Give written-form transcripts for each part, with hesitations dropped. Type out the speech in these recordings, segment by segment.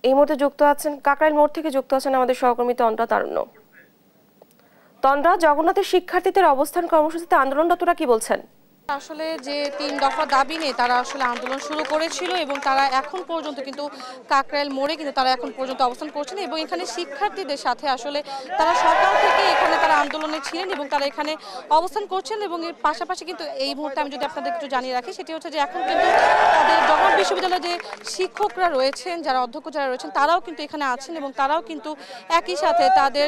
এই মুহূর্তে যুক্ত আছেন কাকরাইল মোড় থেকে যুক্ত আছেন আমাদের সহকর্মী তন্দ্রা তারুণ্য। তন্দ্রা, জগন্নাথের শিক্ষার্থীদের অবস্থান কর্মসূচিতে আন্দোলনরতরা কি বলছেন? আসলে যে ৩ দফা দাবি নিয়ে তারা আসলে আন্দোলন শুরু করেছিল এবং তারা এখন পর্যন্ত কিন্তু কাকরাইল মোড়ে কিন্তু তারা এখন পর্যন্ত অবস্থান করছেন এবং এখানে শিক্ষার্থীদের সাথে আসলে তারা সকাল থেকে এখানে তারা আন্দোলনে ছিলেন এবং তারা এখানে অবস্থান করছেন। এবং এর পাশাপাশি কিন্তু এই মুহূর্তে আমি যদি আপনাদের একটু জানিয়ে রাখি, সেটি হচ্ছে যে এখন কিন্তু তাদের জগন্নাথ বিশ্ববিদ্যালয়ে যে শিক্ষকরা রয়েছেন, যারা অধ্যক্ষ যারা রয়েছেন, তারাও কিন্তু এখানে আছেন এবং তারাও কিন্তু একই সাথে তাদের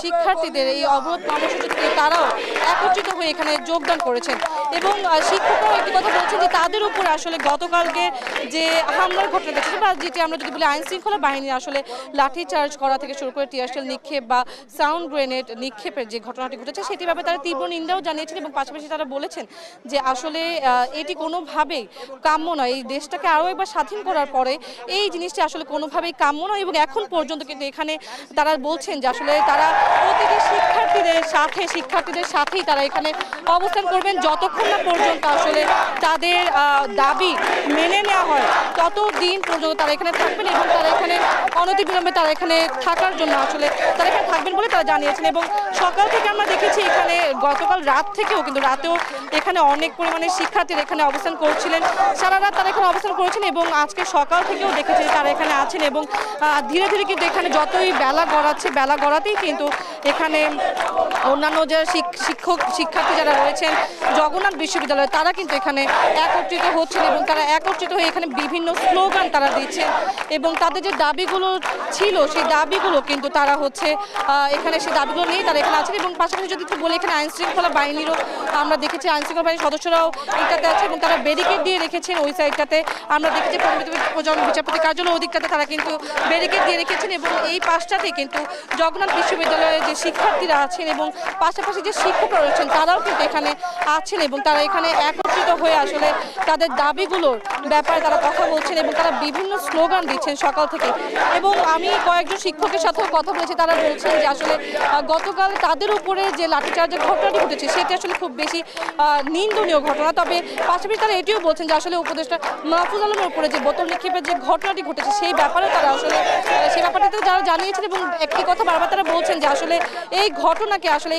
শিক্ষার্থীদের এই অবরোধ কর্মসূচিতে তারাও একত্রিত হয়ে এখানে যোগদান করেছেন। এবং শিক্ষকরাও একটি কথা বলছেন যে তাদের উপরে আসলে গতকালকে যে হামলার ঘটনা ঘটেছে বা যেটি আমরা যদি বলি আইন শৃঙ্খলা বাহিনীর আসলে লাঠি চার্জ করা থেকে শুরু করে টিয়ারশেল নিক্ষেপ বা সাউন্ড গ্রেনেড নিক্ষেপের যে ঘটনাটি ঘটেছে, সেটি ব্যাপারে তারা তীব্র নিন্দাও জানিয়েছেন এবং পাশাপাশি তারা বলেছেন যে আসলে এটি কোনোভাবেই কাম্য নয়। এই দেশটাকে আরও একবার স্বাধীন করার পরে এই জিনিসটি আসলে কোনোভাবেই কাম্য নয় এবং এখন পর্যন্ত কিন্তু এখানে তারা বলছেন যে আসলে তারা প্রতিটি শিক্ষার্থীদের সাথেই তারা এখানে অবস্থান করবেন যতক্ষণ না পর্যন্ত আসলে তাদের দাবি মেনে নেওয়া হয়, ততদিন পর্যন্ত তারা এখানে থাকবেন এবং তারা এখানে অনতিবিলম্বে তারা এখানে থাকার জন্য আসলে তারা এখানে থাকবেন বলে তারা জানিয়েছেন। এবং সকাল থেকে আমরা দেখেছি এখানে গতকাল রাত থেকেও কিন্তু রাতেও এখানে অনেক পরিমাণে শিক্ষার্থীরা এখানে অবস্থান করছিলেন, সারা রাত তারা এখানে অবস্থান করেছেন এবং আজকে সকাল থেকেও দেখেছি তারা এখানে আছেন এবং ধীরে ধীরে কিন্তু এখানে যতই বেলা গড়াতেই কিন্তু এখানে অন্যান্য যারা শিক্ষার্থী যারা রয়েছেন জগন্নাথ বিশ্ববিদ্যালয়ে, তারা কিন্তু এখানে একত্রিত হচ্ছেন এবং তারা একত্রিত হয়ে এখানে বিভিন্ন স্লোগান তারা দিচ্ছেন এবং তাদের যে দাবিগুলো ছিল সেই দাবিগুলো কিন্তু তারা হচ্ছে এখানে সেই দাবিগুলো নিয়ে তারা এখানে আছেন। এবং পাশাপাশি যদি একটু বলি, এখানে আইন শৃঙ্খলা বাহিনীরও আমরা দেখেছি, আইন শৃঙ্খলা বাহিনীর সদস্যরাও এটাতে আছে এবং তারা ব্যারিকেড দিয়ে রেখেছেন ওই সাইডটাতে। আমরা দেখেছি বিচারপতি কার্যালয় ওদিকটাতে তারা কিন্তু ব্যারিকেড দিয়ে রেখেছেন এবং এই পাশটাতে কিন্তু জগন্নাথ বিশ্ববিদ্যালয়ের যে শিক্ষার্থীরা আছেন এবং পাশাপাশি যে শিক্ষকরা রয়েছেন তারাও কিন্তু এখানে আছেন এবং তারা এখানে একত্রিত হয়ে আসলে তাদের দাবিগুলোর ব্যাপারে তারা কথা বলছেন এবং তারা বিভিন্ন স্লোগান দিচ্ছেন সকাল থেকে। এবং আমি কয়েকজন শিক্ষকের সাথেও কথা বলেছি, তারা বলছেন যে আসলে গতকাল তাদের উপরে যে লাঠিচার্জের ঘটনাটি ঘটেছে সেটি আসলে খুব বেশি নিন্দনীয় ঘটনা। তবে পাশাপাশি তারা এটিও বলছেন যে আসলে উপদেষ্টা মাহফুজ আলমের উপরে যে বোতল নিক্ষেপের যে ঘটনাটি ঘটেছে সেই ব্যাপারে তারা আসলে সেই ব্যাপারটিতেও যারা জানিয়েছেন এবং একটি কথা বারবার তারা বলছেন যে আসলে এই ঘটনাকে আসলে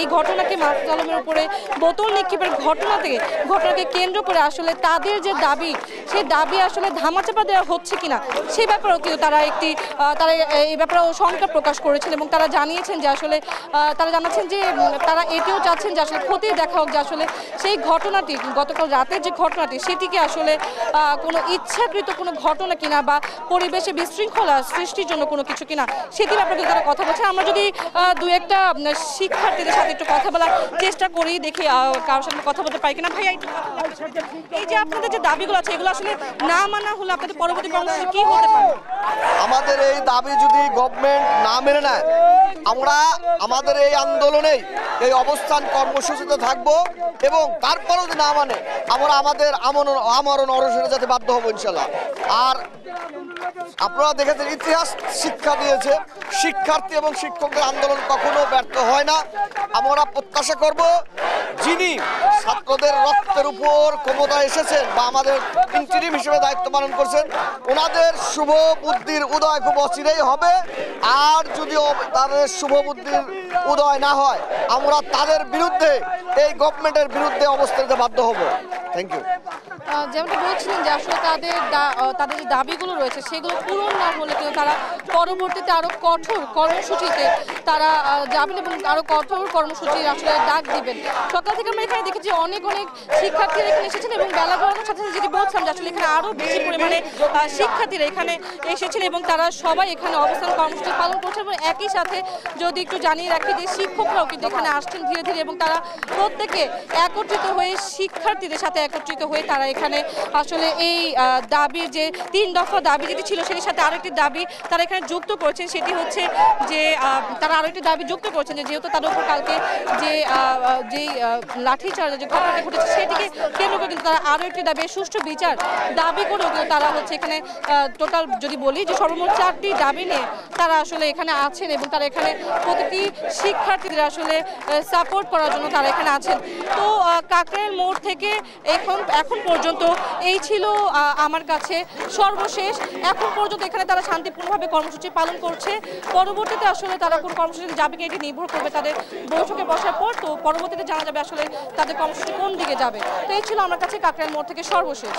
এই ঘটনাকে মাহফুজ আলমের উপরে বোতল নিক্ষেপের ঘটনাকে কেন্দ্র করে আসলে তাদের যে দাবি সেই দাবি আসলে ধামাচাপা দেওয়া হচ্ছে কিনা সেই ব্যাপারেও কিন্তু তারা এই ব্যাপারেও শঙ্কা প্রকাশ করেছেন এবং তারা জানিয়েছেন যে আসলে তারা জানাচ্ছেন যে তারা এটিও চাচ্ছেন যে আসলে খতিয়ে দেখা হোক যে আসলে সেই ঘটনাটি গতকাল রাতের যে ঘটনাটি সেটিকে আসলে কোনো ইচ্ছাকৃত কোনো ঘটনা কিনা বা পরিবেশে বিশৃঙ্খলা সৃষ্টির জন্য কোনো কিছু কিনা সেটি ব্যাপারে কিন্তু তারা কথা বলছেন। আমরা যদি দু একটা শিক্ষার্থীদের সাথে একটু কথা বলার চেষ্টা করি, দেখি কারোর সাথে কথা বলতে পারি কিনা। ভাইয়া, এই যে আপনাদের যে দাবিগুলো আছে এগুলো আসলে না মানা হলে আপনাদের পরবর্তী কর্মসূচি কি হতে পারে? আমাদের এই দাবি যদি গভর্নমেন্ট না মেনে নেয়, আমরা আমাদের এই আন্দোলনেই এই অবস্থান কর্মসূচিতে থাকবো এবং তারপরেও যদি না মানে আমরা আমাদের আমরণ অনশনে যেতে বাধ্য হবো ইনশাল্লাহ। আর আপনারা দেখেছেন, ইতিহাস শিক্ষা দিয়েছে শিক্ষার্থী এবং শিক্ষকদের আন্দোলন কখনো ব্যর্থ হয় না। আমরা প্রত্যাশা করব যিনি ছাত্রদের রক্তের উপর ক্ষমতায় এসেছেন বা আমাদের ইন্টারিম হিসেবে দায়িত্ব পালন করছেন, ওনাদের শুভ বুদ্ধির উদয় খুব অচিরেই হবে। আর যদি তাদের শুভ বুদ্ধির উদয় না হয়, আমরা তাদের বিরুদ্ধে এই গভর্নমেন্টের বিরুদ্ধে অবস্থান নিতে বাধ্য হব। Thank you. যেমনটি বলছিলেন যে আসলে তাদের যে দাবিগুলো রয়েছে সেগুলো পূরণ না হলে কিন্তু তারা পরবর্তীতে আরো কঠোর কর্মসূচিতে তারা যাবেন এবং আরো কঠোর কর্মসূচির আসলে ডাক দিবেন। সকাল থেকে আমরা এখানে দেখেছি অনেক শিক্ষার্থীরা এখানে এসেছেন এবং বেলা গড়ানোর সাথে সাথে যেটি বলছিলাম যে আসলে এখানে আরো বেশি পরিমাণে শিক্ষার্থীরা এখানে এসেছেন এবং তারা সবাই এখানে অবস্থান কর্মসূচি পালন করছেন। এবং একই সাথে যদি একটু জানিয়ে রাখি যে শিক্ষকরাও কিন্তু এখানে আসছেন ধীরে ধীরে এবং তারা প্রত্যেকে একত্রিত হয়ে শিক্ষার্থীদের সাথে একত্রিত হয়ে তারা এখানে আসলে এই দাবির যে ৩ দফা দাবি যেটি ছিল সেটির সাথে আরেকটি দাবি তারা এখানে যুক্ত করেছেন, সেটি হচ্ছে যে তারা তারা আরো একটি দাবি যুক্ত করছেন যে যেহেতু তাদের উপর কালকে যে লাঠিচার্জ যে ঘটনাটি ঘটেছে সেটিকে কেন্দ্র করে কিন্তু তারা আরো একটি দাবি সুষ্ঠু বিচার দাবি করেও কিন্তু তারা হচ্ছে এখানে টোটাল যদি বলি যে সর্বমোট 4টি দাবি নিয়ে তারা আসলে এখানে আছেন এবং তারা এখানে প্রতিটি শিক্ষার্থীদের আসলে সাপোর্ট করার জন্য তারা এখানে আছেন। তো কাকরাইল মোড় থেকে এখন পর্যন্ত এই ছিল আমার কাছে সর্বশেষ। এখন পর্যন্ত এখানে তারা শান্তিপূর্ণভাবে কর্মসূচি পালন করছে। পরবর্তীতে আসলে তারা কোন কর্মসূচিতে যাবে কি এটি নির্ভর করবে তাদের বৈঠকে বসার পর। তো পরবর্তীতে জানা যাবে আসলে তাদের কর্মসূচি কোন দিকে যাবে। তো এই ছিল আমার কাছে কাকরাইল মোড় থেকে সর্বশেষ।